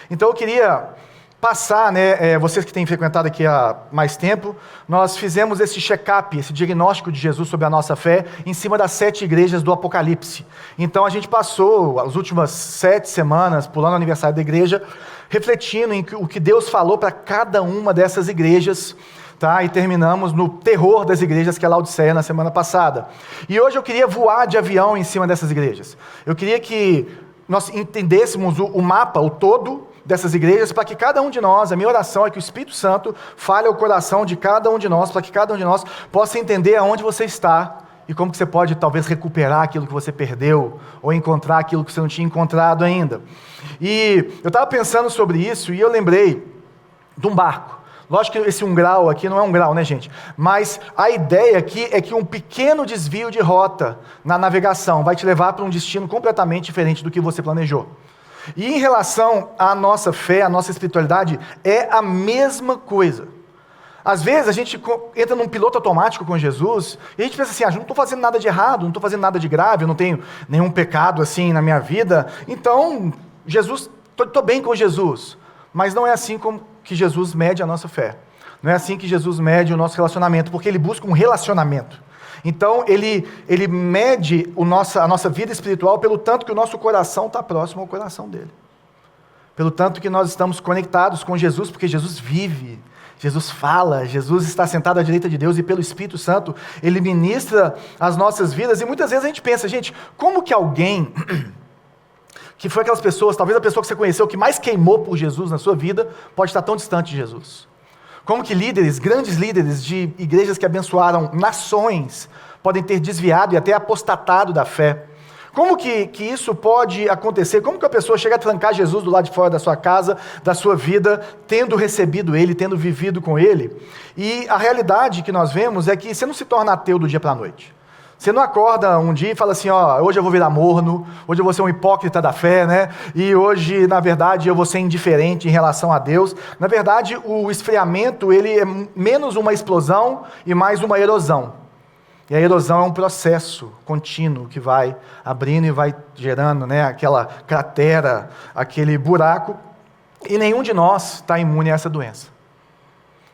Então eu queria passar, vocês que têm frequentado aqui há mais tempo, nós fizemos esse check-up, esse diagnóstico de Jesus sobre a nossa fé, em cima das 7 igrejas do Apocalipse. Então a gente passou as últimas 7 semanas, pulando o aniversário da igreja, refletindo em o que Deus falou para cada uma dessas igrejas, tá? E terminamos no terror das igrejas, que é Laodiceia, na semana passada. E hoje eu queria voar de avião em cima dessas igrejas. Eu queria que nós entendêssemos o mapa, o todo dessas igrejas, para que cada um de nós, a minha oração é que o Espírito Santo fale ao coração de cada um de nós, para que cada um de nós possa entender aonde você está e como que você pode talvez recuperar aquilo que você perdeu, ou encontrar aquilo que você não tinha encontrado ainda. E eu estava pensando sobre isso e eu lembrei de um barco. Lógico que esse 1 grau aqui não é 1 grau, né, gente? Mas a ideia aqui é que um pequeno desvio de rota na navegação vai te levar para um destino completamente diferente do que você planejou. E em relação à nossa fé, à nossa espiritualidade, é a mesma coisa. Às vezes a gente entra num piloto automático com Jesus e a gente pensa assim, eu não estou fazendo nada de errado, não estou fazendo nada de grave, eu não tenho nenhum pecado assim na minha vida, então Jesus, estou bem com Jesus. Mas não é assim como que Jesus mede a nossa fé. Não é assim que Jesus mede o nosso relacionamento, porque Ele busca um relacionamento. Então, Ele mede a nossa vida espiritual pelo tanto que o nosso coração está próximo ao coração dEle. Pelo tanto que nós estamos conectados com Jesus, porque Jesus vive, Jesus fala, Jesus está sentado à direita de Deus e pelo Espírito Santo Ele ministra as nossas vidas. E muitas vezes a gente pensa, gente, como que alguém que foi aquelas pessoas, talvez a pessoa que você conheceu que mais queimou por Jesus na sua vida, pode estar tão distante de Jesus? Como que líderes, grandes líderes de igrejas que abençoaram nações, podem ter desviado e até apostatado da fé? Como que isso pode acontecer? Como que a pessoa chega a trancar Jesus do lado de fora da sua casa, da sua vida, tendo recebido Ele, tendo vivido com Ele? E a realidade que nós vemos é que você não se torna ateu do dia para a noite. Você não acorda um dia e fala assim, hoje eu vou virar morno, hoje eu vou ser um hipócrita da fé, né? E hoje, na verdade, eu vou ser indiferente em relação a Deus. Na verdade, o esfriamento, ele é menos uma explosão e mais uma erosão. E a erosão é um processo contínuo que vai abrindo e vai gerando, né, aquela cratera, aquele buraco. E nenhum de nós está imune a essa doença.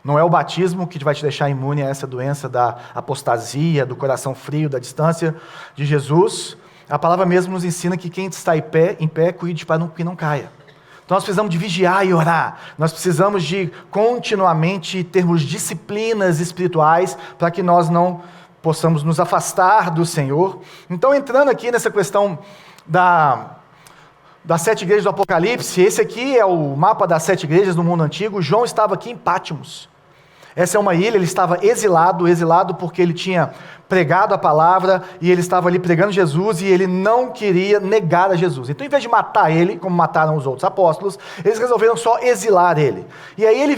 Não é o batismo que vai te deixar imune a essa doença da apostasia, do coração frio, da distância de Jesus. A palavra mesmo nos ensina que quem está em pé cuide para que não caia. Então nós precisamos de vigiar e orar. Nós precisamos de continuamente termos disciplinas espirituais para que nós não possamos nos afastar do Senhor. Então, entrando aqui nessa questão das 7 igrejas do Apocalipse, esse aqui é o mapa das 7 igrejas do mundo antigo. João estava aqui em Pátimos. Essa é uma ilha, ele estava exilado porque ele tinha pregado a palavra e ele estava ali pregando Jesus e ele não queria negar a Jesus. Então, em vez de matar ele, como mataram os outros apóstolos, eles resolveram só exilar ele. E aí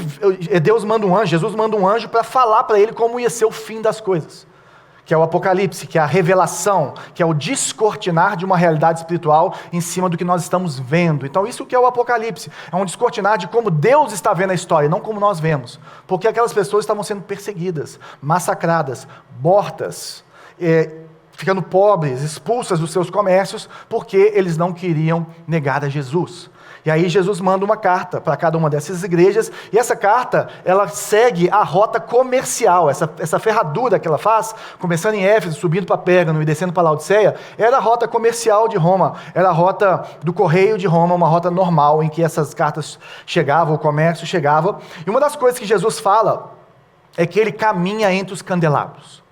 Deus manda um anjo, Jesus manda um anjo para falar para ele como ia ser o fim das coisas. Que é o Apocalipse, que é a revelação, que é o descortinar de uma realidade espiritual em cima do que nós estamos vendo. Então isso que é o Apocalipse, é um descortinar de como Deus está vendo a história, não como nós vemos. Porque aquelas pessoas estavam sendo perseguidas, massacradas, mortas, ficando pobres, expulsas dos seus comércios, porque eles não queriam negar a Jesus. E aí Jesus manda uma carta para cada uma dessas igrejas, e essa carta, ela segue a rota comercial, essa ferradura que ela faz, começando em Éfeso, subindo para Pérgamo e descendo para Laodiceia, era a rota comercial de Roma, era a rota do correio de Roma, uma rota normal em que essas cartas chegavam, o comércio chegava. E uma das coisas que Jesus fala é que ele caminha entre os candelabros.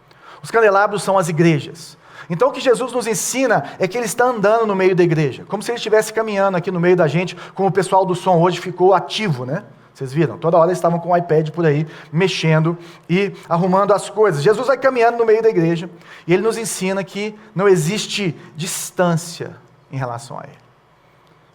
Os candelabros são as igrejas. Então o que Jesus nos ensina é que Ele está andando no meio da igreja, como se Ele estivesse caminhando aqui no meio da gente, como o pessoal do som hoje ficou ativo, né? Vocês viram? Toda hora eles estavam com o iPad por aí, mexendo e arrumando as coisas. Jesus vai caminhando no meio da igreja e Ele nos ensina que não existe distância em relação a Ele.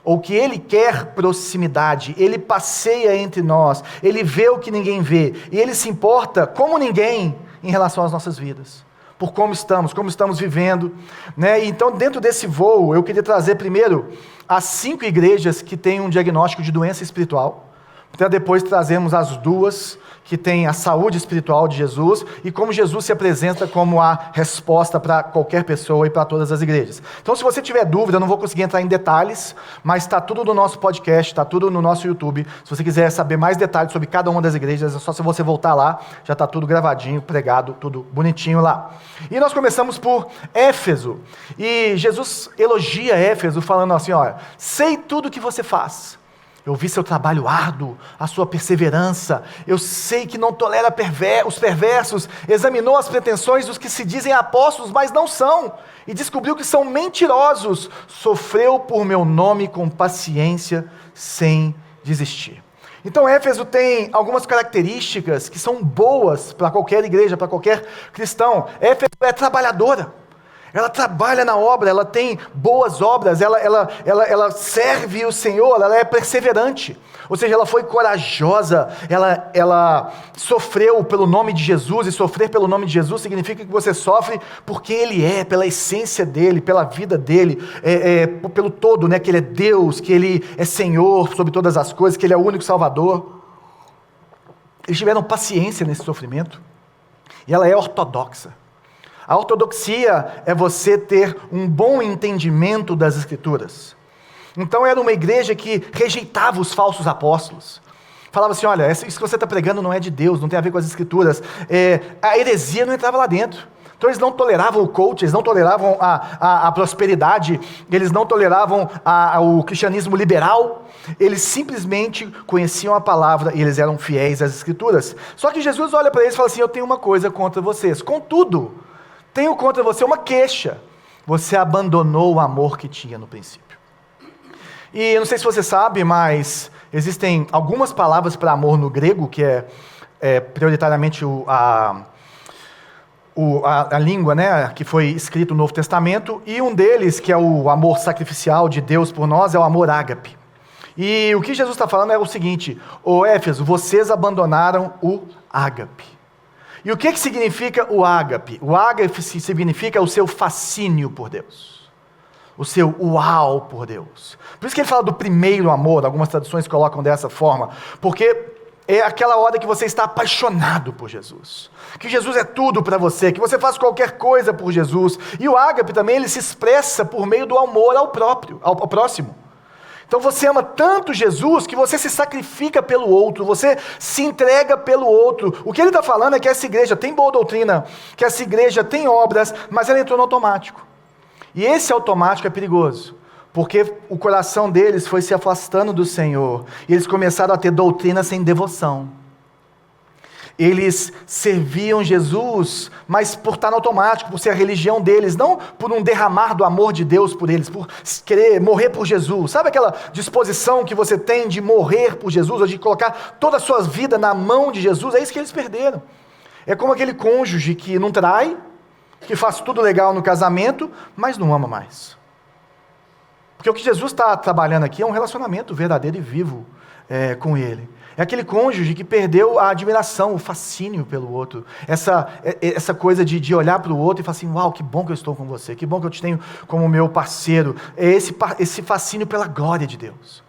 Ou que Ele quer proximidade, Ele passeia entre nós, Ele vê o que ninguém vê, e Ele se importa como ninguém em relação às nossas vidas. Por como estamos vivendo, né? Então, dentro desse voo, eu queria trazer primeiro as 5 igrejas que têm um diagnóstico de doença espiritual, Para depois trazermos as duas, que tem a saúde espiritual de Jesus e como Jesus se apresenta como a resposta para qualquer pessoa e para todas as igrejas. Então, se você tiver dúvida, eu não vou conseguir entrar em detalhes, mas está tudo no nosso podcast, está tudo no nosso YouTube. Se você quiser saber mais detalhes sobre cada uma das igrejas, é só se você voltar lá, já está tudo gravadinho, pregado, tudo bonitinho lá. E nós começamos por Éfeso, e Jesus elogia Éfeso falando assim, olha, sei tudo o que você faz. Eu vi seu trabalho árduo, a sua perseverança. Eu sei que não tolera os perversos. Examinou as pretensões dos que se dizem apóstolos, mas não são. E descobriu que são mentirosos. Sofreu por meu nome com paciência, sem desistir. Então Éfeso tem algumas características que são boas para qualquer igreja, para qualquer cristão. Éfeso é trabalhadora. Ela trabalha na obra, ela tem boas obras, ela serve o Senhor, ela é perseverante. Ou seja, ela foi corajosa, ela sofreu pelo nome de Jesus, e sofrer pelo nome de Jesus significa que você sofre porque Ele é, pela essência dEle, pela vida dEle, pelo todo, né, que Ele é Deus, que Ele é Senhor sobre todas as coisas, que Ele é o único Salvador. Eles tiveram paciência nesse sofrimento, e ela é ortodoxa. A ortodoxia é você ter um bom entendimento das Escrituras. Então era uma igreja que rejeitava os falsos apóstolos. Falava assim, olha, isso que você está pregando não é de Deus, não tem a ver com as Escrituras. A heresia não entrava lá dentro. Então eles não toleravam o coach, eles não toleravam a prosperidade, eles não toleravam o cristianismo liberal. Eles simplesmente conheciam a palavra e eles eram fiéis às Escrituras. Só que Jesus olha para eles e fala assim, eu tenho uma coisa contra vocês. Contudo, tenho contra você uma queixa. Você abandonou o amor que tinha no princípio. E eu não sei se você sabe, mas existem algumas palavras para amor no grego, que é prioritariamente a língua, né, que foi escrito no Novo Testamento, e um deles, que é o amor sacrificial de Deus por nós, é o amor ágape. E o que Jesus está falando é o seguinte, ô Éfeso, vocês abandonaram o ágape. E o que significa o ágape? O ágape significa o seu fascínio por Deus. O seu uau por Deus. Por isso que ele fala do primeiro amor, algumas traduções colocam dessa forma, porque é aquela hora que você está apaixonado por Jesus. Que Jesus é tudo para você, que você faz qualquer coisa por Jesus. E o ágape também, ele se expressa por meio do amor ao próximo. Então você ama tanto Jesus que você se sacrifica pelo outro, você se entrega pelo outro. O que ele está falando é que essa igreja tem boa doutrina, que essa igreja tem obras, mas ela entrou no automático. E esse automático é perigoso, porque o coração deles foi se afastando do Senhor, e eles começaram a ter doutrina sem devoção. Eles serviam Jesus, mas por estar no automático, por ser a religião deles, não por um derramar do amor de Deus por eles, por querer morrer por Jesus. Sabe aquela disposição que você tem de morrer por Jesus, ou de colocar toda a sua vida na mão de Jesus? É isso que eles perderam. É como aquele cônjuge que não trai, que faz tudo legal no casamento, mas não ama mais. Porque o que Jesus está trabalhando aqui é um relacionamento verdadeiro e vivo com Ele. É aquele cônjuge que perdeu a admiração, o fascínio pelo outro. Essa coisa de olhar para o outro e falar assim, uau, que bom que eu estou com você, que bom que eu te tenho como meu parceiro. É esse fascínio pela glória de Deus.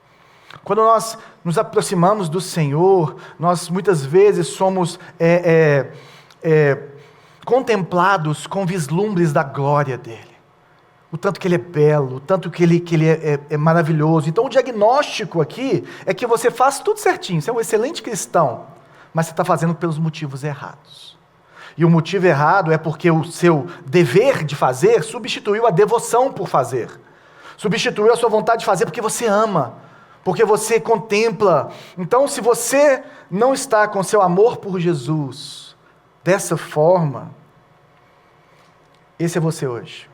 Quando nós nos aproximamos do Senhor, nós muitas vezes somos contemplados com vislumbres da glória dEle. O tanto que Ele é belo, o tanto que Ele é maravilhoso. Então o diagnóstico aqui é que você faz tudo certinho, você é um excelente cristão, mas você está fazendo pelos motivos errados. E o motivo errado é porque o seu dever de fazer substituiu a devoção por fazer. Substituiu a sua vontade de fazer porque você ama, porque você contempla. Então se você não está com seu amor por Jesus dessa forma, esse é você hoje.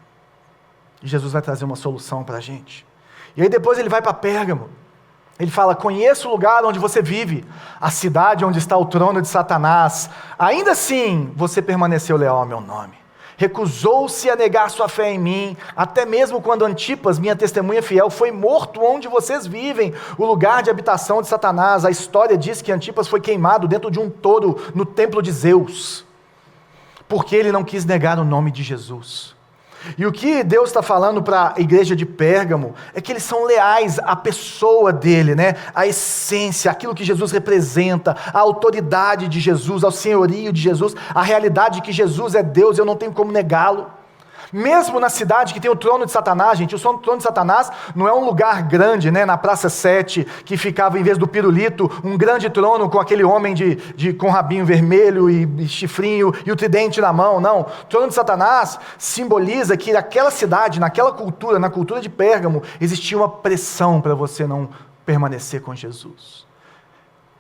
E Jesus vai trazer uma solução para a gente. E aí depois ele vai para Pérgamo. Ele fala, conheço o lugar onde você vive, a cidade onde está o trono de Satanás. Ainda assim, você permaneceu leal ao meu nome. Recusou-se a negar sua fé em mim, até mesmo quando Antipas, minha testemunha fiel, foi morto onde vocês vivem, o lugar de habitação de Satanás. A história diz que Antipas foi queimado dentro de um touro no templo de Zeus, porque ele não quis negar o nome de Jesus. E o que Deus está falando para a igreja de Pérgamo é que eles são leais à pessoa dele, né? A essência, aquilo que Jesus representa, a autoridade de Jesus, ao senhorio de Jesus, a realidade de que Jesus é Deus, eu não tenho como negá-lo. Mesmo na cidade que tem o trono de Satanás, gente, o trono de Satanás não é um lugar grande, né, na Praça 7, que ficava, em vez do pirulito, um grande trono com aquele homem com rabinho vermelho e chifrinho e o tridente na mão, não. O trono de Satanás simboliza que naquela cidade, naquela cultura, na cultura de Pérgamo, existia uma pressão para você não permanecer com Jesus.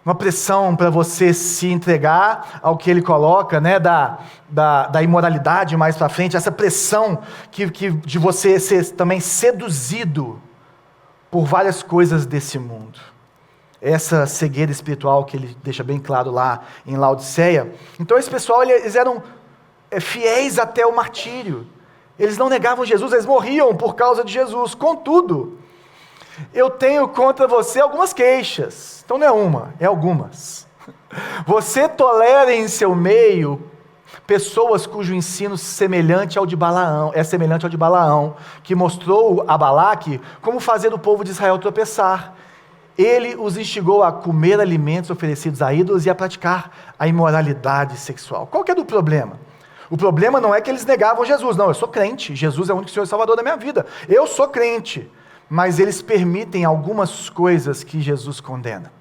Uma pressão para você se entregar ao que ele coloca, né, da imoralidade mais para frente, essa pressão de você ser também seduzido por várias coisas desse mundo. Essa cegueira espiritual que ele deixa bem claro lá em Laodiceia. Então esse pessoal, eles eram fiéis até o martírio. Eles não negavam Jesus, eles morriam por causa de Jesus. Contudo, eu tenho contra você algumas queixas. Então não é uma, é algumas. Você tolera em seu meio pessoas cujo ensino é semelhante ao de Balaão, que mostrou a Balaque como fazer o povo de Israel tropeçar. Ele os instigou a comer alimentos oferecidos a ídolos e a praticar a imoralidade sexual. Qual que é o problema? O problema não é que eles negavam Jesus, não, eu sou crente, Jesus é o único Senhor e Salvador da minha vida, eu sou crente. Mas eles permitem algumas coisas que Jesus condena.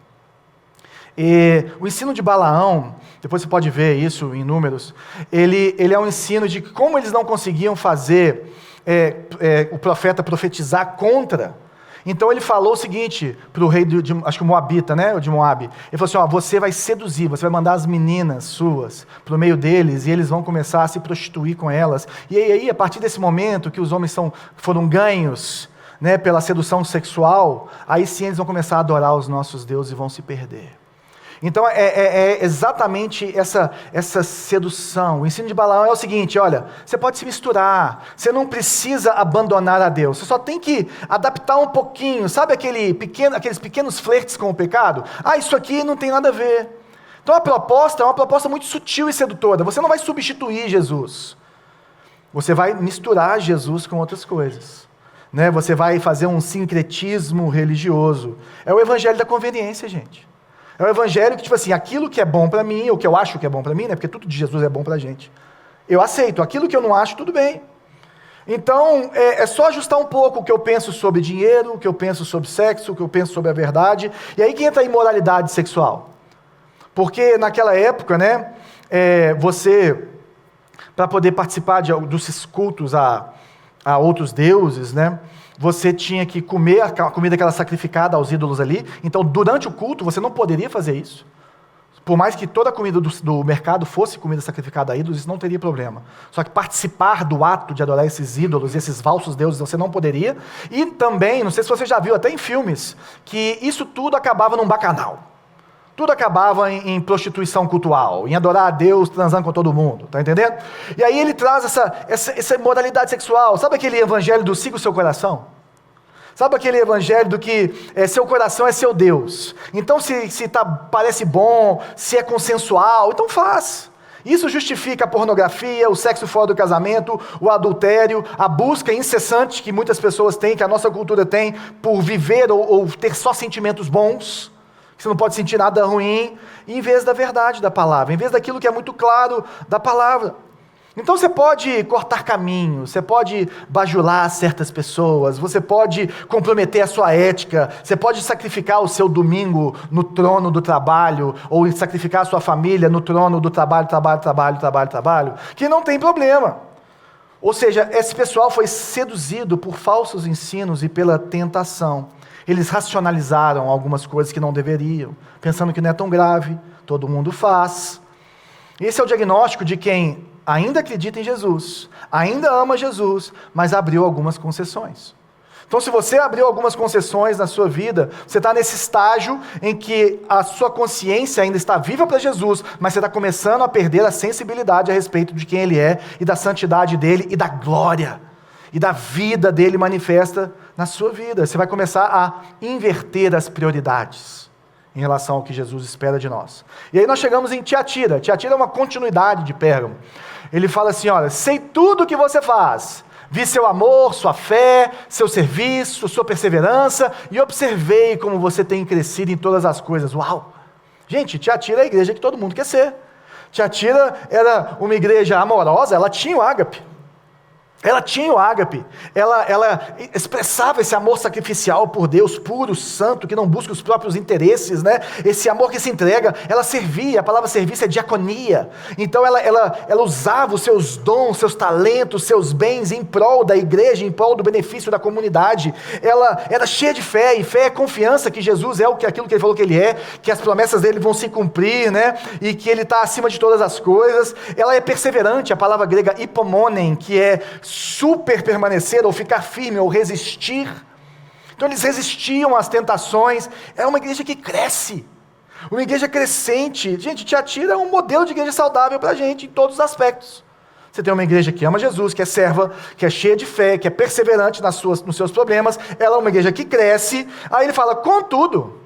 E o ensino de Balaão, depois você pode ver isso em Números, ele é um ensino de como eles não conseguiam fazer o profeta profetizar contra. Então ele falou o seguinte para o rei, acho que o Moabita, né? O de Moabe. Ele falou assim, você vai seduzir, você vai mandar as meninas suas para o meio deles e eles vão começar a se prostituir com elas. E aí, a partir desse momento que os homens foram ganhos, né, pela sedução sexual, aí sim eles vão começar a adorar os nossos deuses e vão se perder. Então é exatamente essa sedução. O ensino de Balaão é o seguinte, olha, você pode se misturar, você não precisa abandonar a Deus, você só tem que adaptar um pouquinho, sabe aqueles pequenos flertes com o pecado? Isso aqui não tem nada a ver. Então a proposta é uma proposta muito sutil e sedutora, você não vai substituir Jesus, você vai misturar Jesus com outras coisas. Né? Você vai fazer um sincretismo religioso. É o evangelho da conveniência, gente. É o evangelho que, tipo assim, aquilo que é bom para mim, ou que eu acho que é bom para mim, né? Porque tudo de Jesus é bom para a gente. Eu aceito. Aquilo que eu não acho, tudo bem. Então, é só ajustar um pouco o que eu penso sobre dinheiro, o que eu penso sobre sexo, o que eu penso sobre a verdade. E aí que entra a imoralidade sexual. Porque naquela época, né? Você, para poder participar dos cultos a outros deuses, né? Você tinha que comer a comida que era sacrificada aos ídolos ali. Então, durante o culto, você não poderia fazer isso. Por mais que toda a comida do mercado fosse comida sacrificada a ídolos, isso não teria problema. Só que participar do ato de adorar esses ídolos, esses falsos deuses, você não poderia. E também, não sei se você já viu até em filmes, que isso tudo acabava num bacanal. Tudo acabava em prostituição cultual, em adorar a Deus transando com todo mundo, tá entendendo? E aí ele traz essa moralidade sexual. Sabe aquele evangelho do siga o seu coração? Sabe aquele evangelho do que seu coração é seu Deus? Então parece bom, se é consensual, então faz. Isso justifica a pornografia, o sexo fora do casamento, o adultério, a busca incessante que muitas pessoas têm, que a nossa cultura tem, por viver ou ter só sentimentos bons. Você não pode sentir nada ruim, em vez da verdade da palavra, em vez daquilo que é muito claro da palavra. Então você pode cortar caminhos, você pode bajular certas pessoas, você pode comprometer a sua ética, você pode sacrificar o seu domingo no trono do trabalho, ou sacrificar a sua família no trono do trabalho, que não tem problema. Ou seja, esse pessoal foi seduzido por falsos ensinos e pela tentação. Eles racionalizaram algumas coisas que não deveriam, pensando que não é tão grave, todo mundo faz. Esse é o diagnóstico de quem ainda acredita em Jesus, ainda ama Jesus, mas abriu algumas concessões. Então, se você abriu algumas concessões na sua vida, você está nesse estágio em que a sua consciência ainda está viva para Jesus, mas você está começando a perder a sensibilidade a respeito de quem Ele é, e da santidade dEle, e da glória, e da vida dEle manifesta na sua vida. Você vai começar a inverter as prioridades em relação ao que Jesus espera de nós. E aí nós chegamos em Tiatira. Tiatira é uma continuidade de Pérgamo. Ele fala assim, olha, sei tudo o que você faz, Vi seu amor, sua fé, seu serviço, sua perseverança, e observei como você tem crescido em todas as coisas. Uau! Gente, Tiatira é a igreja que todo mundo quer ser. Tiatira era uma igreja amorosa, ela tinha o ágape. Ela tinha o ágape, ela expressava esse amor sacrificial por Deus, puro, santo, que não busca os próprios interesses, né? Esse amor que se entrega. Ela servia, a palavra serviço é diaconia. Então ela usava os seus dons, seus talentos, seus bens em prol da igreja, em prol do benefício da comunidade. Ela era cheia de fé, e fé é confiança que Jesus é aquilo que ele falou que ele é, que as promessas dele vão se cumprir, né? E que ele está acima de todas as coisas. Ela é perseverante, a palavra grega hipomonen, que é super permanecer, ou ficar firme, ou resistir. Então eles resistiam às tentações. É uma igreja que cresce, uma igreja crescente. Gente, Tiatira é um modelo de igreja saudável para a gente, em todos os aspectos. Você tem uma igreja que ama Jesus, que é serva, que é cheia de fé, que é perseverante nos seus problemas. Ela é uma igreja que cresce. Aí ele fala: contudo,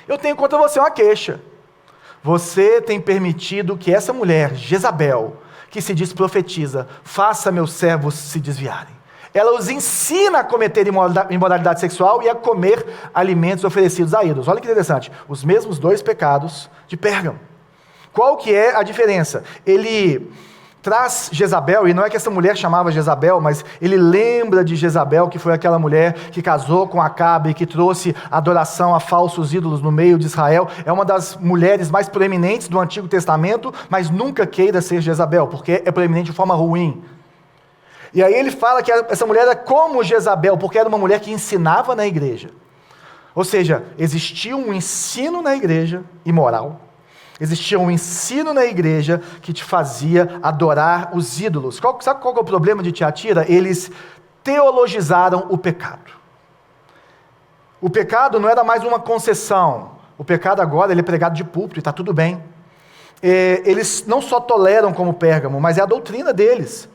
eu tenho contra você uma queixa. Você tem permitido que essa mulher, Jezabel, que se diz profetiza, faça meus servos se desviarem. Ela os ensina a cometer imoralidade sexual e a comer alimentos oferecidos a ídolos. Olha que interessante, os mesmos dois pecados de Pérgamo. Qual que é a diferença? Ele traz Jezabel, e não é que essa mulher chamava Jezabel, mas ele lembra de Jezabel, que foi aquela mulher que casou com Acabe, que trouxe adoração a falsos ídolos no meio de Israel. É uma das mulheres mais proeminentes do Antigo Testamento, mas nunca queira ser Jezabel, porque é proeminente de forma ruim. E aí ele fala que essa mulher era como Jezabel, porque era uma mulher que ensinava na igreja. Ou seja, existia um ensino na igreja imoral. Existia um ensino na igreja que te fazia adorar os ídolos. Sabe qual é o problema de Tiatira? Eles teologizaram o pecado. O pecado não era mais uma concessão. O pecado agora ele é pregado de púlpito e está tudo bem. Eles não só toleram como Pérgamo, mas é a doutrina deles.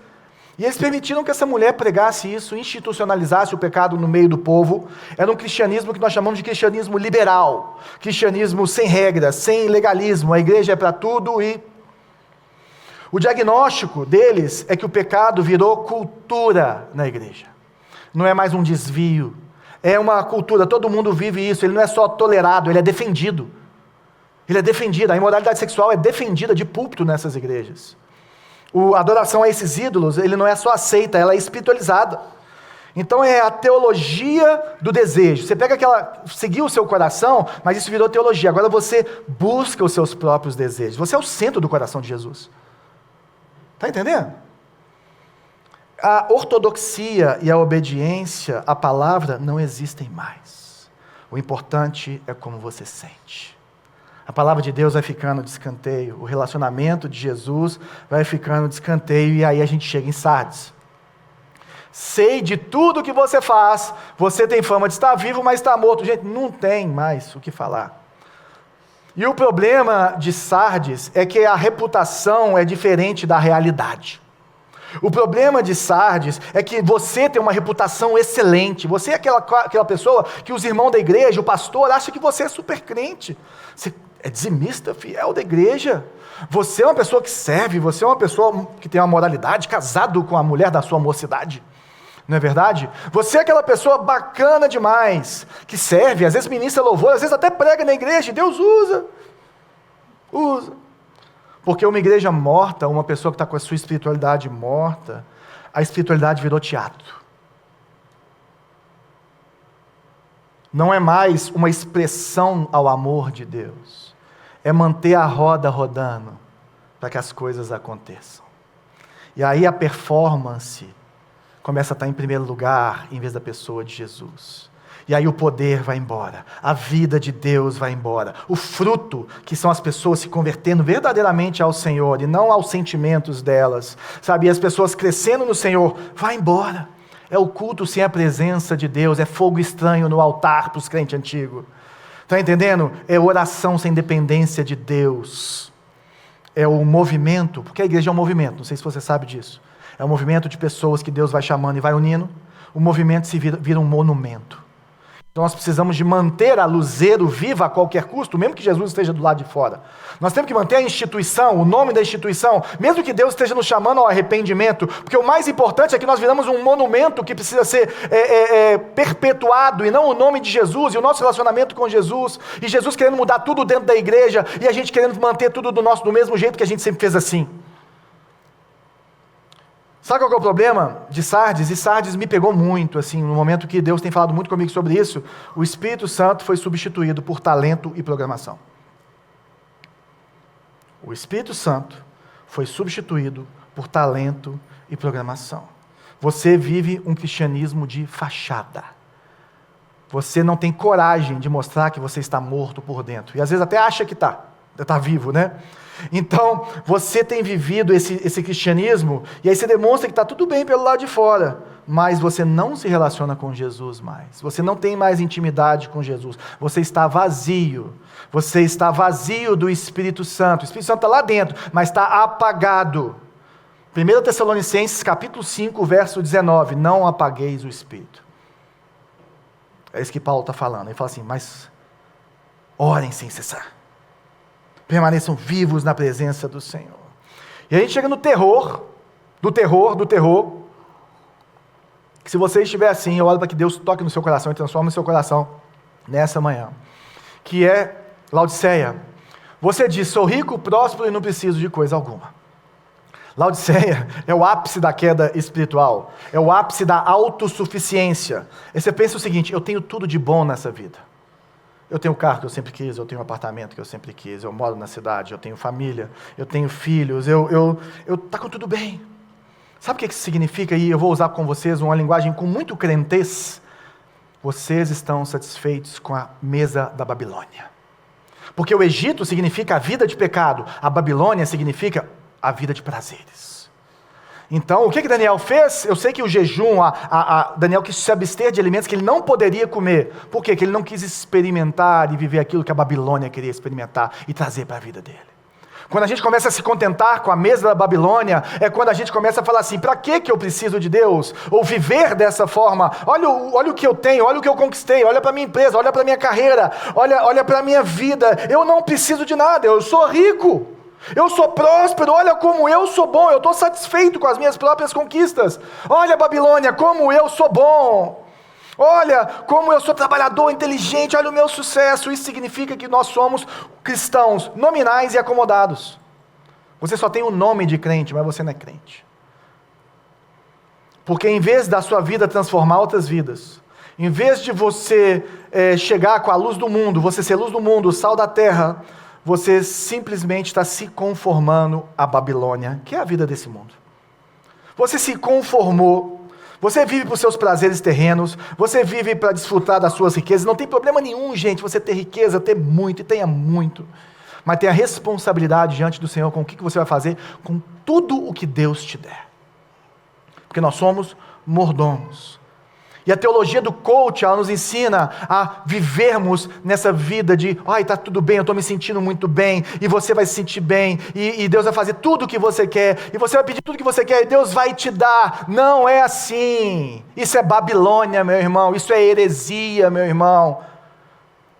E eles permitiram que essa mulher pregasse isso, institucionalizasse o pecado no meio do povo. Era um cristianismo que nós chamamos de cristianismo liberal, cristianismo sem regras, sem legalismo. A igreja é para tudo. E o diagnóstico deles é que o pecado virou cultura na igreja. Não é mais um desvio, é uma cultura, todo mundo vive isso. Ele não é só tolerado, ele é defendido. Ele é defendido, a imoralidade sexual é defendida de púlpito nessas igrejas. A adoração a esses ídolos, ele não é só aceita, ela é espiritualizada. Então é a teologia do desejo. Você pega seguiu o seu coração, mas isso virou teologia. Agora você busca os seus próprios desejos. Você é o centro do coração de Jesus. Está entendendo? A ortodoxia e a obediência à palavra não existem mais. O importante é como você sente. A palavra de Deus vai ficando de escanteio, o relacionamento de Jesus vai ficando de escanteio, e aí a gente chega em Sardes. Sei de tudo que você faz, você tem fama de estar vivo, mas está morto. Gente, não tem mais o que falar. E o problema de Sardes é que a reputação é diferente da realidade. O problema de Sardes é que você tem uma reputação excelente. Você é aquela pessoa que os irmãos da igreja, o pastor, acham que você é super crente. Você é dizimista, fiel da igreja. Você é uma pessoa que serve, você é uma pessoa que tem uma moralidade, casado com a mulher da sua mocidade. Não é verdade? Você é aquela pessoa bacana demais, que serve, às vezes ministra louvor, às vezes até prega na igreja, e Deus usa. Porque uma igreja morta, uma pessoa que está com a sua espiritualidade morta, a espiritualidade virou teatro. Não é mais uma expressão ao amor de Deus. É manter a roda rodando para que as coisas aconteçam. E aí a performance começa a estar em primeiro lugar em vez da pessoa de Jesus. E aí o poder vai embora, a vida de Deus vai embora, o fruto, que são as pessoas se convertendo verdadeiramente ao Senhor e não aos sentimentos delas, sabe? E as pessoas crescendo no Senhor, vai embora. É o culto sem a presença de Deus, é fogo estranho no altar para os crentes antigos. Está entendendo? É oração sem dependência de Deus. É o movimento, porque a igreja é um movimento, não sei se você sabe disso. É um movimento de pessoas que Deus vai chamando e vai unindo. O movimento vira um monumento. Então nós precisamos de manter a Luzeiro viva a qualquer custo, mesmo que Jesus esteja do lado de fora. Nós temos que manter a instituição, o nome da instituição, mesmo que Deus esteja nos chamando ao arrependimento, porque o mais importante é que nós viramos um monumento que precisa ser perpetuado, e não o nome de Jesus, e o nosso relacionamento com Jesus, e Jesus querendo mudar tudo dentro da igreja, e a gente querendo manter tudo do mesmo jeito que a gente sempre fez assim. Sabe qual que é o problema de Sardes? E Sardes me pegou muito, assim, no momento que Deus tem falado muito comigo sobre isso. O Espírito Santo foi substituído por talento e programação. O Espírito Santo foi substituído por talento e programação. Você vive um cristianismo de fachada. Você não tem coragem de mostrar que você está morto por dentro. E às vezes até acha que está vivo, né? Então, você tem vivido esse cristianismo, e aí você demonstra que está tudo bem pelo lado de fora, mas você não se relaciona com Jesus mais, você não tem mais intimidade com Jesus, você está vazio do Espírito Santo. O Espírito Santo está lá dentro, mas está apagado. 1 Tessalonicenses capítulo 5, verso 19, não apagueis o Espírito. É isso que Paulo está falando, ele fala assim, mas orem sem cessar. Permaneçam vivos na presença do Senhor. E a gente chega no terror, que se você estiver assim, eu oro para que Deus toque no seu coração e transforme o seu coração nessa manhã, que é Laodiceia. Você diz, sou rico, próspero e não preciso de coisa alguma. Laodiceia é o ápice da queda espiritual, é o ápice da autossuficiência. E você pensa o seguinte, eu tenho tudo de bom nessa vida. Eu tenho o carro que eu sempre quis, eu tenho o apartamento que eu sempre quis, eu moro na cidade, eu tenho família, eu tenho filhos, tá com tudo bem. Sabe o que isso significa? E eu vou usar com vocês uma linguagem com muito crentez. Vocês estão satisfeitos com a mesa da Babilônia. Porque o Egito significa a vida de pecado, a Babilônia significa a vida de prazeres. Então, o que Daniel fez? Eu sei que o jejum, Daniel quis se abster de alimentos que ele não poderia comer. Por quê? Porque ele não quis experimentar e viver aquilo que a Babilônia queria experimentar e trazer para a vida dele. Quando a gente começa a se contentar com a mesa da Babilônia, é quando a gente começa a falar assim, para que eu preciso de Deus? Ou viver dessa forma? Olha o que eu tenho, olha o que eu conquistei, olha para a minha empresa, olha para a minha carreira, olha para a minha vida. Eu não preciso de nada, eu sou rico. Eu sou próspero, olha como eu sou bom, eu estou satisfeito com as minhas próprias conquistas. Olha Babilônia, como eu sou bom. Olha como eu sou trabalhador, inteligente, olha o meu sucesso. Isso significa que nós somos cristãos nominais e acomodados. Você só tem o nome de crente, mas você não é crente. Porque em vez da sua vida transformar outras vidas, em vez de você chegar com a luz do mundo, você ser luz do mundo, sal da terra, você simplesmente está se conformando à Babilônia, que é a vida desse mundo. Você se conformou, você vive para os seus prazeres terrenos, você vive para desfrutar das suas riquezas. Não tem problema nenhum, gente, você ter riqueza, ter muito e tenha muito. Mas tenha responsabilidade diante do Senhor com o que você vai fazer com tudo o que Deus te der. Porque nós somos mordomos. E a teologia do coach, ela nos ensina a vivermos nessa vida de, está tudo bem, eu estou me sentindo muito bem, e você vai se sentir bem, e Deus vai fazer tudo o que você quer, e você vai pedir tudo o que você quer, e Deus vai te dar. Não é assim. Isso é Babilônia, meu irmão, isso é heresia, meu irmão.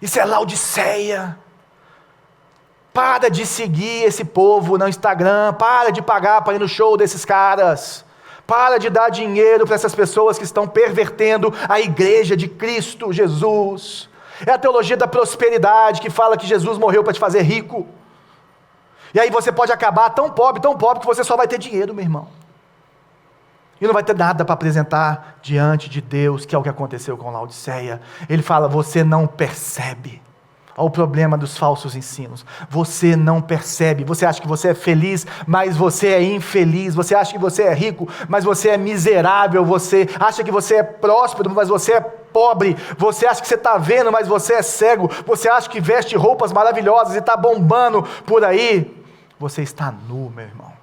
Isso é Laodiceia. Para de seguir esse povo no Instagram, para de pagar para ir no show desses caras. Para de dar dinheiro para essas pessoas que estão pervertendo a igreja de Cristo Jesus. É a teologia da prosperidade que fala que Jesus morreu para te fazer rico. E aí você pode acabar tão pobre que você só vai ter dinheiro, meu irmão. E não vai ter nada para apresentar diante de Deus, que é o que aconteceu com Laodiceia. Ele fala, você não percebe. Olha o problema dos falsos ensinos. Você não percebe. Você acha que você é feliz, mas você é infeliz. Você acha que você é rico, mas você é miserável. Você acha que você é próspero, mas você é pobre. Você acha que você está vendo, mas você é cego. Você acha que veste roupas maravilhosas e está bombando por aí. Você está nu, meu irmão.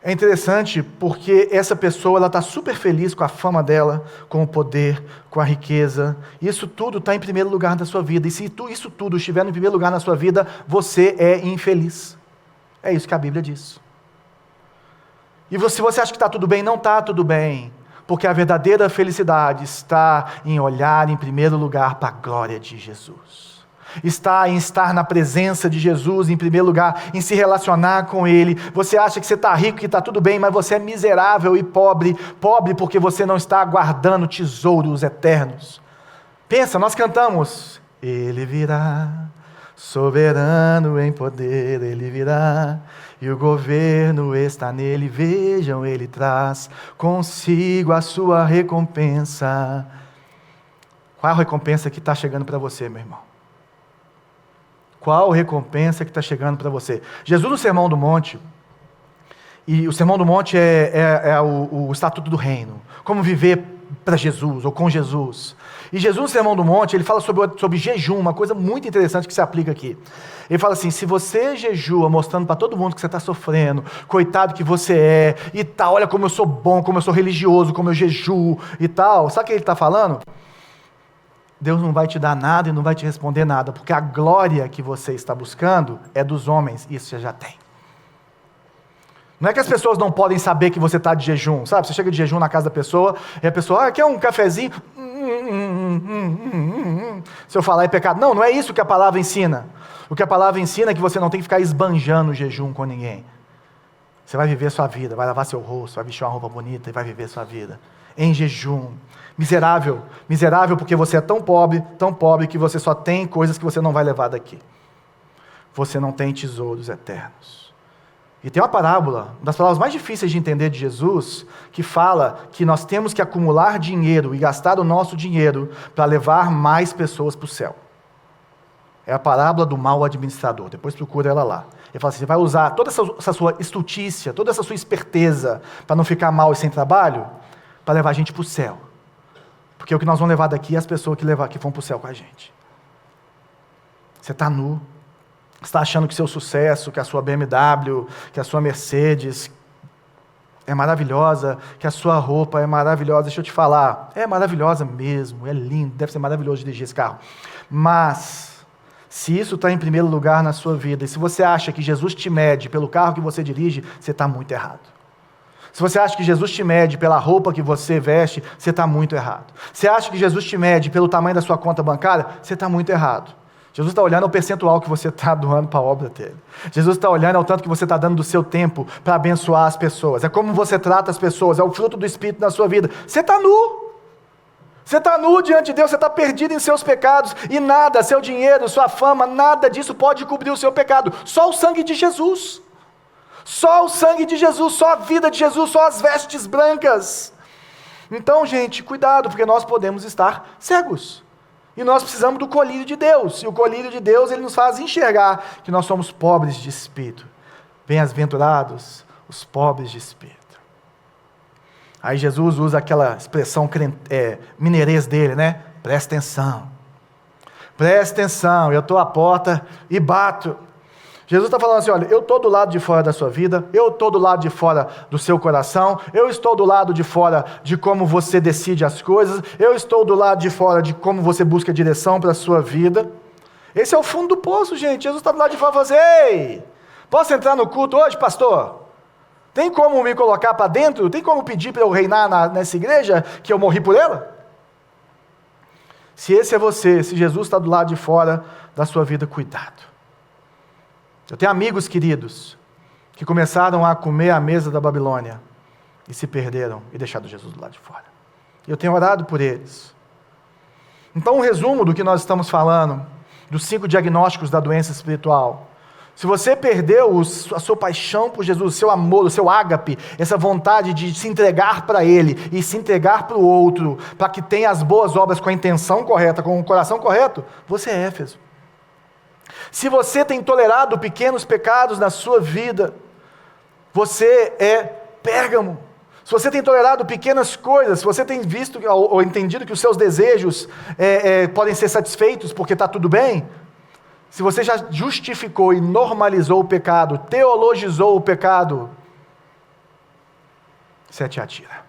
É interessante porque essa pessoa ela está super feliz com a fama dela, com o poder, com a riqueza. Isso tudo está em primeiro lugar na sua vida. E se isso tudo estiver em primeiro lugar na sua vida, você é infeliz. É isso que a Bíblia diz. E se você acha que está tudo bem, não está tudo bem. Porque a verdadeira felicidade está em olhar em primeiro lugar para a glória de Jesus. Está em estar na presença de Jesus em primeiro lugar, em se relacionar com Ele. Você acha que você está rico, que está tudo bem, mas você é miserável e pobre. Pobre porque você não está guardando tesouros eternos. Pensa, nós cantamos: Ele virá, soberano em poder, Ele virá, e o governo está nele. Vejam, Ele traz consigo a sua recompensa. Qual a recompensa que está chegando para você, meu irmão? Qual recompensa que está chegando para você? Jesus no Sermão do Monte, e o Sermão do Monte é o estatuto do reino, como viver para Jesus, ou com Jesus. E Jesus no Sermão do Monte, ele fala sobre jejum, uma coisa muito interessante que se aplica aqui. Ele fala assim: se você jejua mostrando para todo mundo que você está sofrendo, coitado que você é, e tal, olha como eu sou bom, como eu sou religioso, como eu jejuo e tal, sabe o que ele está falando? Deus não vai te dar nada e não vai te responder nada, porque a glória que você está buscando é dos homens, isso você já tem. Não é que as pessoas não podem saber que você está de jejum, sabe? Você chega de jejum na casa da pessoa, e a pessoa, quer um cafezinho? Se eu falar é pecado. Não, não é isso que a palavra ensina. O que a palavra ensina é que você não tem que ficar esbanjando o jejum com ninguém. Você vai viver sua vida, vai lavar seu rosto, vai vestir uma roupa bonita e vai viver sua vida em jejum. Miserável, miserável porque você é tão pobre que você só tem coisas que você não vai levar daqui. Você não tem tesouros eternos. E tem uma parábola, uma das palavras mais difíceis de entender de Jesus, que fala que nós temos que acumular dinheiro e gastar o nosso dinheiro para levar mais pessoas para o céu. É a parábola do mau administrador, depois procura ela lá. Ele fala assim: você vai usar toda essa sua estultícia, toda essa sua esperteza para não ficar mal e sem trabalho, para levar a gente para o céu. Porque o que nós vamos levar daqui é as pessoas que vão para o céu com a gente. Você está nu, você está achando que seu sucesso, que a sua BMW, que a sua Mercedes é maravilhosa, que a sua roupa é maravilhosa. Deixa eu te falar, é maravilhosa mesmo, é lindo, deve ser maravilhoso dirigir esse carro. Mas, se isso está em primeiro lugar na sua vida, e se você acha que Jesus te mede pelo carro que você dirige, você está muito errado. Se você acha que Jesus te mede pela roupa que você veste, você está muito errado. Se acha que Jesus te mede pelo tamanho da sua conta bancária, você está muito errado. Jesus está olhando o percentual que você está doando para a obra dele. Jesus está olhando ao tanto que você está dando do seu tempo para abençoar as pessoas. É como você trata as pessoas, é o fruto do Espírito na sua vida. Você está nu. Você está nu diante de Deus, você está perdido em seus pecados, e nada, seu dinheiro, sua fama, nada disso pode cobrir o seu pecado. Só o sangue de Jesus. Só o sangue de Jesus, só a vida de Jesus, só as vestes brancas. Então, gente, cuidado, porque nós podemos estar cegos. E nós precisamos do colírio de Deus. E o colírio de Deus, ele nos faz enxergar que nós somos pobres de espírito. Bem-aventurados os pobres de espírito. Aí Jesus usa aquela expressão mineirês dele, né? Presta atenção. Presta atenção, eu estou à porta e bato. Jesus está falando assim: olha, eu estou do lado de fora da sua vida, eu estou do lado de fora do seu coração, eu estou do lado de fora de como você decide as coisas, eu estou do lado de fora de como você busca direção para a sua vida. Esse é o fundo do poço, gente. Jesus está do lado de fora e fala assim: ei, posso entrar no culto hoje, pastor? Tem como me colocar para dentro? Tem como pedir para eu reinar nessa igreja que eu morri por ela? Se esse é você, se Jesus está do lado de fora da sua vida, cuidado. Eu tenho amigos queridos que começaram a comer à mesa da Babilônia e se perderam e deixaram Jesus do lado de fora. Eu tenho orado por eles. Então, um resumo do que nós estamos falando, dos 5 diagnósticos da doença espiritual. Se você perdeu a sua paixão por Jesus, o seu amor, o seu ágape, essa vontade de se entregar para Ele e se entregar para o outro, para que tenha as boas obras com a intenção correta, com o coração correto, você é Éfeso. Se você tem tolerado pequenos pecados na sua vida, você é Pérgamo. Se você tem tolerado pequenas coisas, se você tem visto ou entendido que os seus desejos podem ser satisfeitos porque está tudo bem, se você já justificou e normalizou o pecado, teologizou o pecado, você é Tiatira.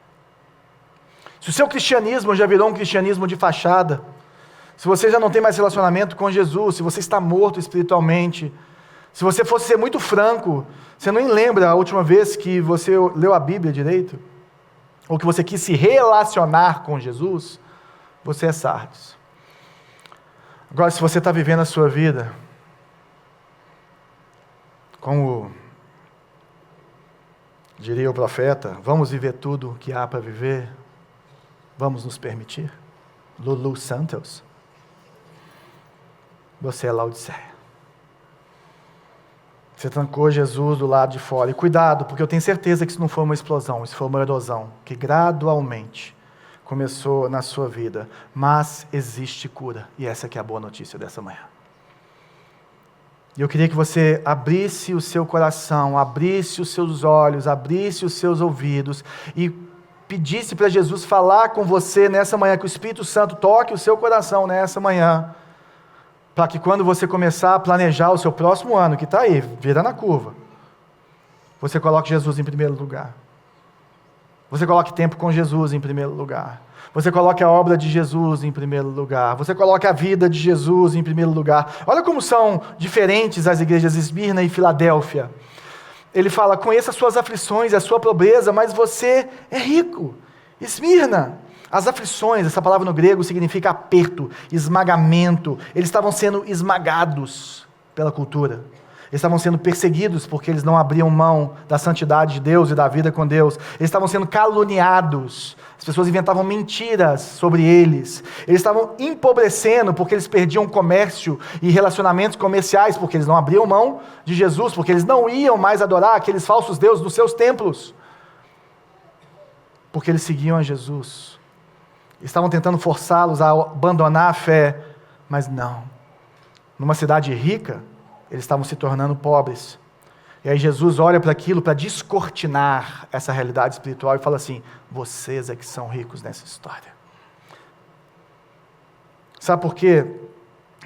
Se o seu cristianismo já virou um cristianismo de fachada, se você já não tem mais relacionamento com Jesus, se você está morto espiritualmente, se você fosse ser muito franco, você nem lembra a última vez que você leu a Bíblia direito? ou que você quis se relacionar com Jesus, você é Sardes. Agora, se você está vivendo a sua vida como diria o profeta, vamos viver tudo o que há para viver, vamos nos permitir? Lulu Santos, você é Laodiceia. Você trancou Jesus do lado de fora. E cuidado, porque eu tenho certeza que isso não foi uma explosão, isso foi uma erosão, que gradualmente começou na sua vida. Mas existe cura, e essa aqui é a boa notícia dessa manhã. E eu queria que você abrisse o seu coração, abrisse os seus olhos, abrisse os seus ouvidos e pedisse para Jesus falar com você nessa manhã, que o Espírito Santo toque o seu coração nessa manhã, para que quando você começar a planejar o seu próximo ano, que está aí, virando a curva, você coloque Jesus em primeiro lugar. Você coloque tempo com Jesus em primeiro lugar. Você coloque a obra de Jesus em primeiro lugar. Você coloque a vida de Jesus em primeiro lugar. Olha como são diferentes as igrejas de Esmirna e Filadélfia. Ele fala, conheça as suas aflições, a sua pobreza, mas você é rico. Esmirna, as aflições, essa palavra no grego significa aperto, esmagamento. Eles estavam sendo esmagados pela cultura. Eles estavam sendo perseguidos porque eles não abriam mão da santidade de Deus e da vida com Deus. Eles estavam sendo caluniados. As pessoas inventavam mentiras sobre eles. Eles estavam empobrecendo porque eles perdiam comércio e relacionamentos comerciais, porque eles não abriam mão de Jesus, porque eles não iam mais adorar aqueles falsos deuses nos seus templos, porque eles seguiam a Jesus. Estavam tentando forçá-los a abandonar a fé, mas não. Numa cidade rica, eles estavam se tornando pobres. E aí Jesus olha para aquilo, para descortinar essa realidade espiritual e fala assim, vocês é que são ricos nessa história. Sabe por quê?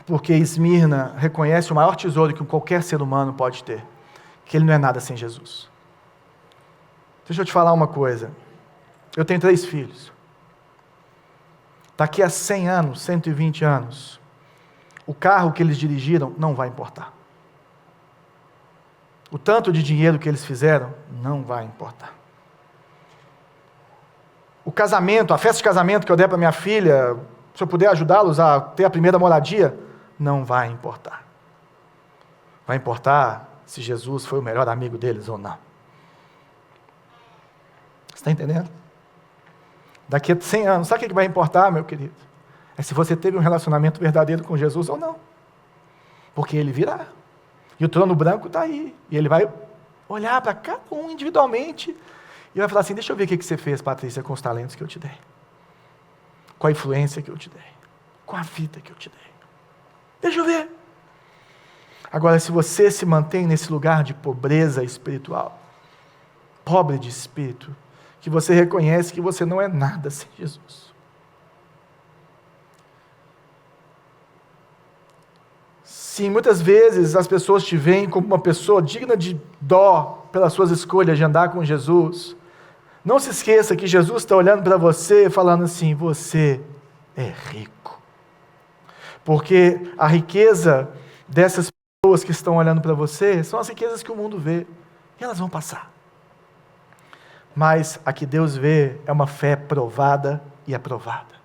Porque Esmirna reconhece o maior tesouro que qualquer ser humano pode ter, que ele não é nada sem Jesus. Deixa eu te falar uma coisa. Eu tenho 3 filhos. Daqui a 100 anos, 120 anos, o carro que eles dirigiram não vai importar. O tanto de dinheiro que eles fizeram, não vai importar. O casamento, a festa de casamento que eu der para minha filha, se eu puder ajudá-los a ter a primeira moradia, não vai importar. Vai importar se Jesus foi o melhor amigo deles ou não. Você está entendendo? Daqui a 100 anos, sabe o que vai importar, meu querido? É se você teve um relacionamento verdadeiro com Jesus ou não. Porque ele virá. E o trono branco está aí. E ele vai olhar para cada um individualmente e vai falar assim, deixa eu ver o que você fez, Patrícia, com os talentos que eu te dei. Com a influência que eu te dei. Com a vida que eu te dei. Deixa eu ver. Agora, se você se mantém nesse lugar de pobreza espiritual, pobre de espírito, que você reconhece que você não é nada sem Jesus. Sim, muitas vezes as pessoas te veem como uma pessoa digna de dó pelas suas escolhas de andar com Jesus. Não se esqueça que Jesus está olhando para você falando assim, você é rico. Porque a riqueza dessas pessoas que estão olhando para você são as riquezas que o mundo vê. E elas vão passar. Mas a que Deus vê é uma fé provada e aprovada.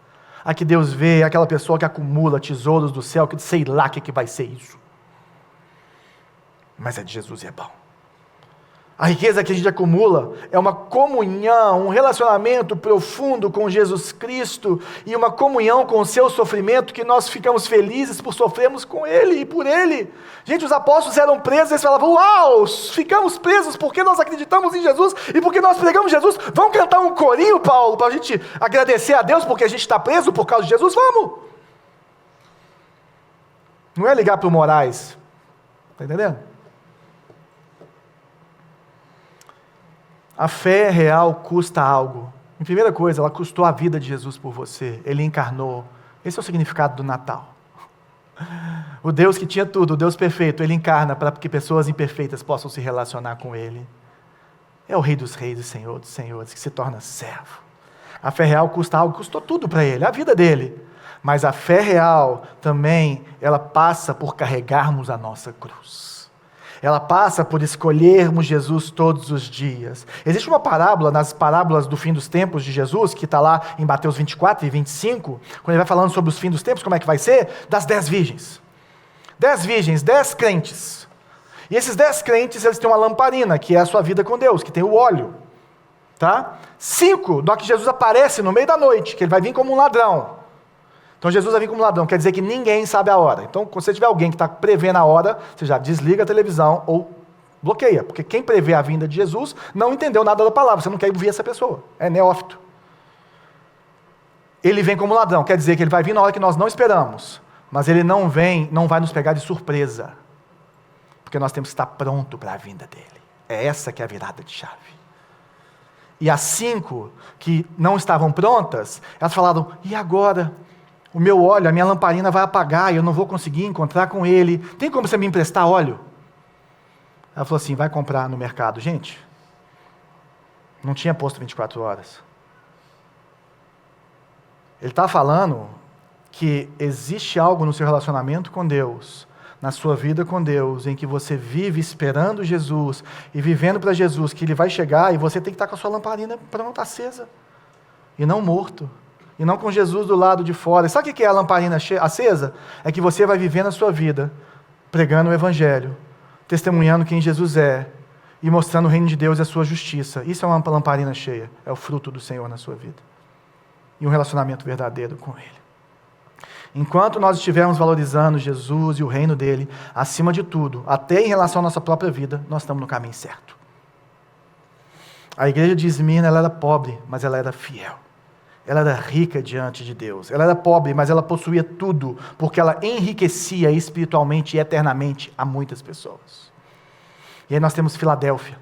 A que Deus vê é aquela pessoa que acumula tesouros do céu, que sei lá o que vai ser isso. Mas é de Jesus e é bom. A riqueza que a gente acumula é uma comunhão, um relacionamento profundo com Jesus Cristo e uma comunhão com o seu sofrimento que nós ficamos felizes por sofrermos com Ele e por Ele. Gente, os apóstolos eram presos, eles falavam, uau, ficamos presos porque nós acreditamos em Jesus e porque nós pregamos Jesus. Vamos cantar um corinho, Paulo, para a gente agradecer a Deus porque a gente está preso por causa de Jesus? Vamos! Não é ligar para o Moraes, está entendendo? A fé real custa algo. Em primeira coisa, ela custou a vida de Jesus por você. Ele encarnou. Esse é o significado do Natal. O Deus que tinha tudo, o Deus perfeito, Ele encarna para que pessoas imperfeitas possam se relacionar com Ele. É o Rei dos Reis e Senhor dos Senhores, que se torna servo. A fé real custa algo, custou tudo para Ele, a vida dele. Mas a fé real também, ela passa por carregarmos a nossa cruz. Ela passa por escolhermos Jesus todos os dias. Existe uma parábola, nas parábolas do fim dos tempos de Jesus, que está lá em Mateus 24 e 25, quando ele vai falando sobre os fins dos tempos, como é que vai ser, das 10 virgens. 10 virgens, 10 crentes. E esses 10 crentes, eles têm uma lamparina, que é a sua vida com Deus, que tem o óleo. Tá? 5, na que Jesus aparece no meio da noite, que ele vai vir como um ladrão. Então Jesus vai vir como ladrão, quer dizer que ninguém sabe a hora. Então, quando você tiver alguém que está prevendo a hora, você já desliga a televisão ou bloqueia, porque quem prevê a vinda de Jesus não entendeu nada da palavra, você não quer ouvir essa pessoa, é neófito. Ele vem como ladrão, quer dizer que ele vai vir na hora que nós não esperamos, mas ele não vai nos pegar de surpresa, porque nós temos que estar pronto para a vinda dele. É essa que é a virada de chave. E as 5 que não estavam prontas, elas falaram, e agora? O meu óleo, a minha lamparina vai apagar e eu não vou conseguir encontrar com ele. Tem como você me emprestar óleo? Ela falou assim, vai comprar no mercado. Gente, não tinha posto 24 horas. Ele está falando que existe algo no seu relacionamento com Deus, na sua vida com Deus, em que você vive esperando Jesus e vivendo para Jesus, que ele vai chegar e você tem que estar com a sua lamparina pronta, acesa, e não morto. E não com Jesus do lado de fora. Sabe o que é a lamparina acesa? É que você vai viver na sua vida, pregando o Evangelho, testemunhando quem Jesus é, e mostrando o reino de Deus e a sua justiça. Isso é uma lamparina cheia, é o fruto do Senhor na sua vida. E um relacionamento verdadeiro com Ele. Enquanto nós estivermos valorizando Jesus e o reino dEle, acima de tudo, até em relação à nossa própria vida, nós estamos no caminho certo. A igreja de Esmirna, ela era pobre, mas ela era fiel. Ela era rica diante de Deus. Ela era pobre, mas ela possuía tudo, porque ela enriquecia espiritualmente e eternamente a muitas pessoas. E aí nós temos Filadélfia.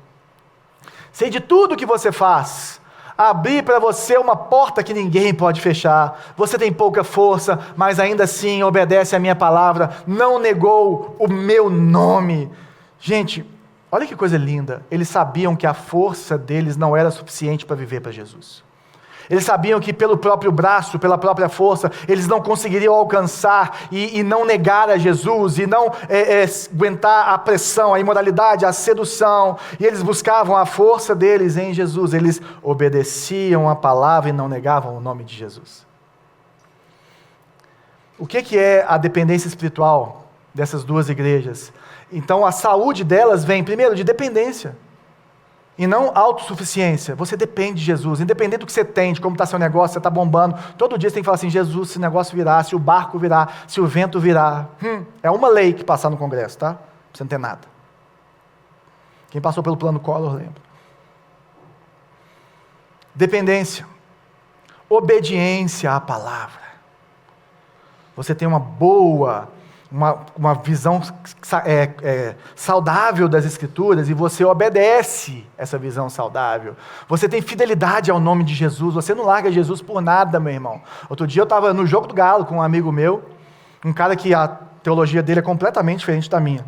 Sei de tudo que você faz. Abri para você uma porta que ninguém pode fechar. Você tem pouca força, mas ainda assim obedece à minha palavra. Não negou o meu nome. Gente, olha que coisa linda. Eles sabiam que a força deles não era suficiente para viver para Jesus. Eles sabiam que pelo próprio braço, pela própria força, eles não conseguiriam alcançar e não negar a Jesus, e não aguentar a pressão, a imoralidade, a sedução. E eles buscavam a força deles em Jesus. Eles obedeciam a palavra e não negavam o nome de Jesus. O que é a dependência espiritual dessas duas igrejas? Então a saúde delas vem, primeiro, de dependência. E não autossuficiência. Você depende de Jesus, independente do que você tem, de como está seu negócio, você está bombando. Todo dia você tem que falar assim, Jesus, se o negócio virar, se o barco virar, se o vento virar. É uma lei que passar no Congresso, tá? Você não tem nada. Quem passou pelo plano Collor lembra. Dependência. Obediência à palavra. Você tem uma visão saudável das Escrituras e você obedece essa visão saudável. Você tem fidelidade ao nome de Jesus, você não larga Jesus por nada, meu irmão. Outro dia eu estava no Jogo do Galo com um amigo meu, um cara que a teologia dele é completamente diferente da minha.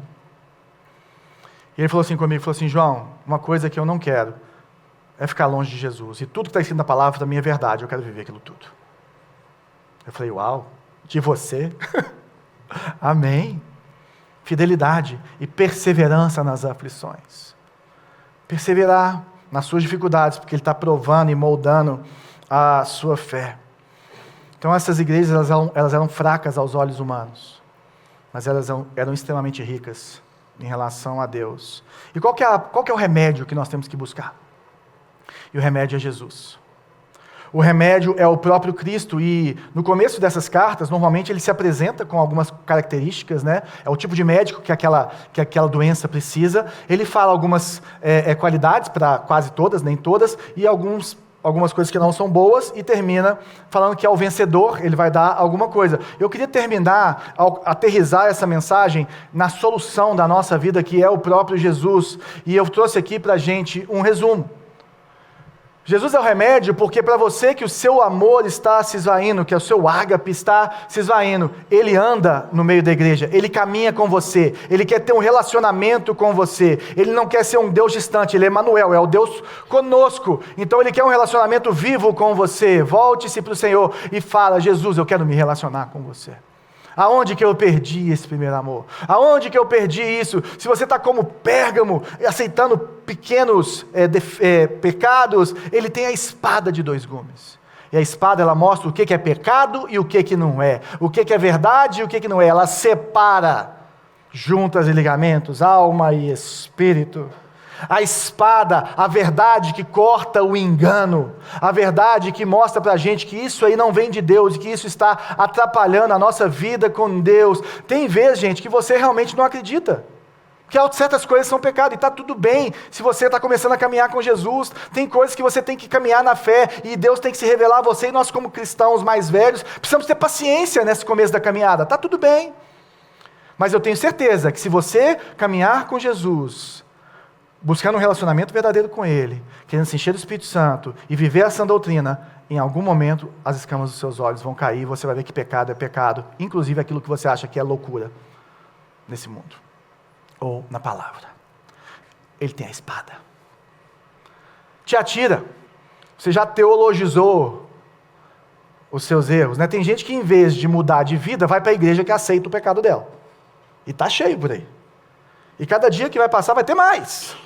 E ele falou assim comigo, João, uma coisa que eu não quero é ficar longe de Jesus. E tudo que está escrito na palavra também é verdade, eu quero viver aquilo tudo. Eu falei, uau, de você? Amém. Fidelidade e perseverança nas aflições. Perseverar nas suas dificuldades, porque Ele está provando e moldando a sua fé. Então essas igrejas elas eram fracas aos olhos humanos, mas elas eram extremamente ricas em relação a Deus. E qual que é o remédio que nós temos que buscar? E o remédio é Jesus. O remédio é o próprio Cristo, e no começo dessas cartas, normalmente ele se apresenta com algumas características, né? É o tipo de médico que aquela doença precisa. Ele fala algumas qualidades, para quase todas, nem todas, e algumas coisas que não são boas, e termina falando que ao vencedor ele vai dar alguma coisa. Eu queria terminar, aterrissar essa mensagem na solução da nossa vida, que é o próprio Jesus, e eu trouxe aqui para a gente um resumo. Jesus é o remédio porque para você que o seu amor está se esvaindo, que o seu ágape está se esvaindo, Ele anda no meio da igreja, Ele caminha com você, Ele quer ter um relacionamento com você, Ele não quer ser um Deus distante, Ele é Emanuel, é o Deus conosco, então Ele quer um relacionamento vivo com você. Volte-se para o Senhor e fala, Jesus, eu quero me relacionar com você. Aonde que eu perdi esse primeiro amor? Aonde que eu perdi isso? Se você está como Pérgamo, aceitando pequenos pecados, ele tem a espada de 2 gumes. E a espada, ela mostra o que é pecado e o que não é. O que é verdade e o que não é. Ela separa juntas e ligamentos, alma e espírito. A espada, a verdade que corta o engano, a verdade que mostra para a gente que isso aí não vem de Deus e que isso está atrapalhando a nossa vida com Deus. Tem vezes, gente, que você realmente não acredita, que certas coisas são pecado, e está tudo bem, se você está começando a caminhar com Jesus, tem coisas que você tem que caminhar na fé, e Deus tem que se revelar a você, e nós como cristãos mais velhos, precisamos ter paciência nesse começo da caminhada, está tudo bem, mas eu tenho certeza que se você caminhar com Jesus, buscando um relacionamento verdadeiro com Ele, querendo se encher do Espírito Santo e viver essa doutrina, em algum momento as escamas dos seus olhos vão cair e você vai ver que pecado é pecado, inclusive aquilo que você acha que é loucura nesse mundo, ou na palavra. Ele tem a espada. Tiatira, você já teologizou os seus erros, né? Tem gente que em vez de mudar de vida, vai para a igreja que aceita o pecado dela, e está cheio por aí, e cada dia que vai passar vai ter mais.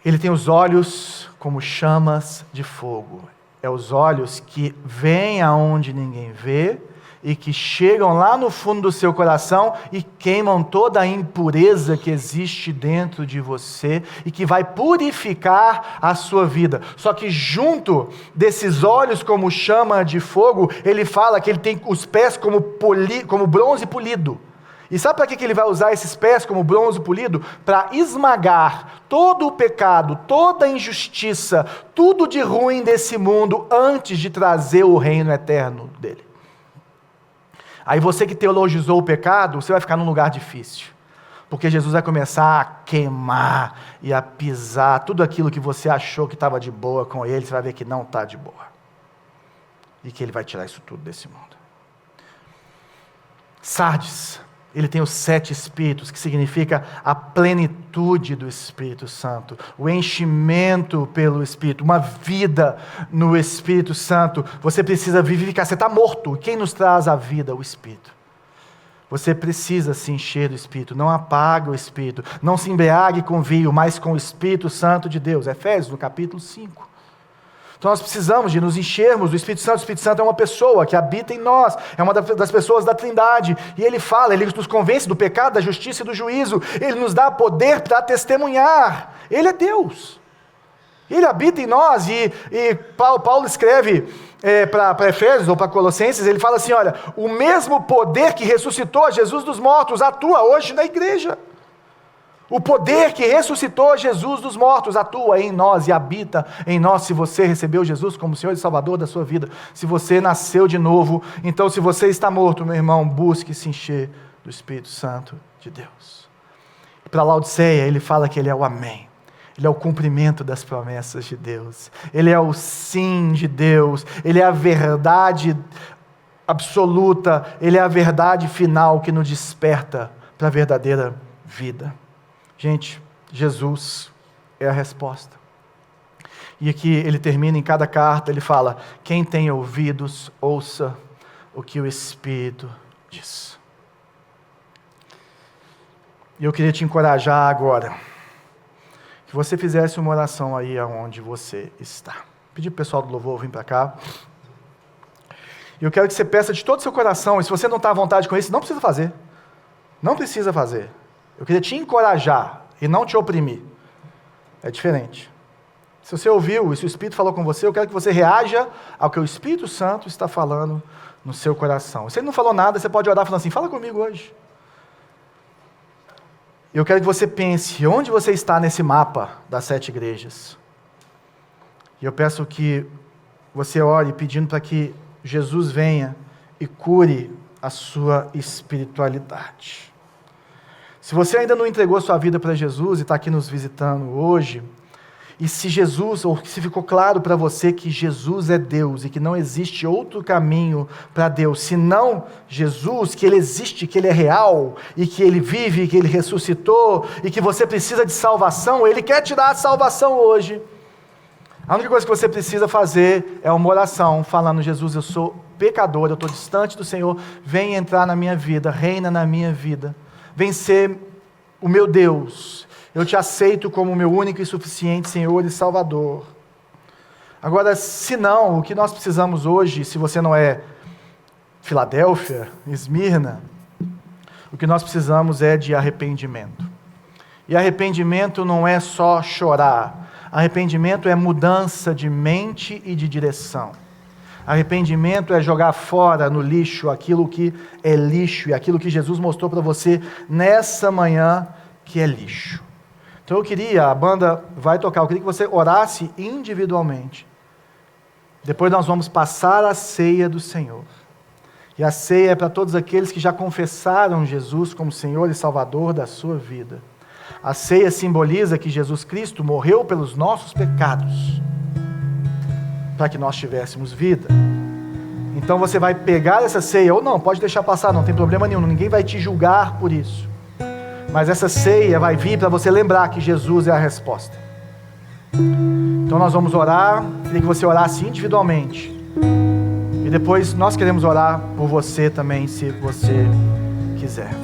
Ele tem os olhos como chamas de fogo. É os olhos que veem aonde ninguém vê e que chegam lá no fundo do seu coração e queimam toda a impureza que existe dentro de você e que vai purificar a sua vida. Só que junto desses olhos como chama de fogo, ele fala que ele tem os pés como bronze polido. E sabe para que ele vai usar esses pés como bronze polido? Para esmagar todo o pecado, toda a injustiça, tudo de ruim desse mundo, antes de trazer o reino eterno dele. Aí você que teologizou o pecado, você vai ficar num lugar difícil. Porque Jesus vai começar a queimar e a pisar tudo aquilo que você achou que estava de boa com ele, você vai ver que não está de boa. E que ele vai tirar isso tudo desse mundo. Sardes. Ele tem os 7 Espíritos, que significa a plenitude do Espírito Santo, o enchimento pelo Espírito, uma vida no Espírito Santo. Você precisa vivificar, você está morto. Quem nos traz a vida? O Espírito. Você precisa se encher do Espírito, não apaga o Espírito, não se embriague com vinho, mas com o Espírito Santo de Deus. Efésios, no capítulo 5. Então nós precisamos de nos enchermos do Espírito Santo. O Espírito Santo é uma pessoa que habita em nós, é uma das pessoas da Trindade, e ele fala, ele nos convence do pecado, da justiça e do juízo, ele nos dá poder para testemunhar, ele é Deus, ele habita em nós, e Paulo escreve para Efésios ou para Colossenses, ele fala assim, olha, o mesmo poder que ressuscitou Jesus dos mortos atua hoje na igreja. O poder que ressuscitou Jesus dos mortos atua em nós e habita em nós. Se você recebeu Jesus como Senhor e Salvador da sua vida, se você nasceu de novo, então se você está morto, meu irmão, busque se encher do Espírito Santo de Deus. Para Laodiceia, ele fala que ele é o amém. Ele é o cumprimento das promessas de Deus. Ele é o sim de Deus. Ele é a verdade absoluta. Ele é a verdade final que nos desperta para a verdadeira vida. Gente, Jesus é a resposta. E aqui ele termina em cada carta, ele fala, quem tem ouvidos, ouça o que o Espírito diz. E eu queria te encorajar agora, que você fizesse uma oração aí aonde você está. Pedir para o pessoal do louvor vir para cá. E eu quero que você peça de todo o seu coração, e se você não está à vontade com isso, não precisa fazer. Não precisa fazer. Eu queria te encorajar e não te oprimir. É diferente. Se você ouviu e se o Espírito falou com você, eu quero que você reaja ao que o Espírito Santo está falando no seu coração. Se ele não falou nada, você pode orar falando assim, fala comigo hoje. Eu quero que você pense, onde você está nesse mapa das 7 igrejas? E eu peço que você ore pedindo para que Jesus venha e cure a sua espiritualidade. Se você ainda não entregou a sua vida para Jesus e está aqui nos visitando hoje, e se Jesus, ou se ficou claro para você que Jesus é Deus e que não existe outro caminho para Deus, senão Jesus, que Ele existe, que Ele é real, e que Ele vive, que Ele ressuscitou, e que você precisa de salvação, Ele quer te dar a salvação hoje. A única coisa que você precisa fazer é uma oração, falando: Jesus, eu sou pecador, eu estou distante do Senhor, vem entrar na minha vida, reina na minha vida, vem ser o meu Deus, eu te aceito como o meu único e suficiente Senhor e Salvador. Agora, se não, o que nós precisamos hoje, se você não é Filadélfia, Esmirna, o que nós precisamos é de arrependimento. E arrependimento não é só chorar. Arrependimento é mudança de mente e de direção. Arrependimento é jogar fora no lixo aquilo que é lixo e aquilo que Jesus mostrou para você nessa manhã que é lixo. Então a banda vai tocar, eu queria que você orasse individualmente. Depois nós vamos passar a ceia do Senhor. E a ceia é para todos aqueles que já confessaram Jesus como Senhor e Salvador da sua vida. A ceia simboliza que Jesus Cristo morreu pelos nossos pecados, para que nós tivéssemos vida. Então você vai pegar essa ceia, ou não, pode deixar passar, não tem problema nenhum, ninguém vai te julgar por isso. Mas essa ceia vai vir para você lembrar que Jesus é a resposta. Então nós vamos orar, queria que você orasse individualmente. E depois nós queremos orar por você também, se você quiser.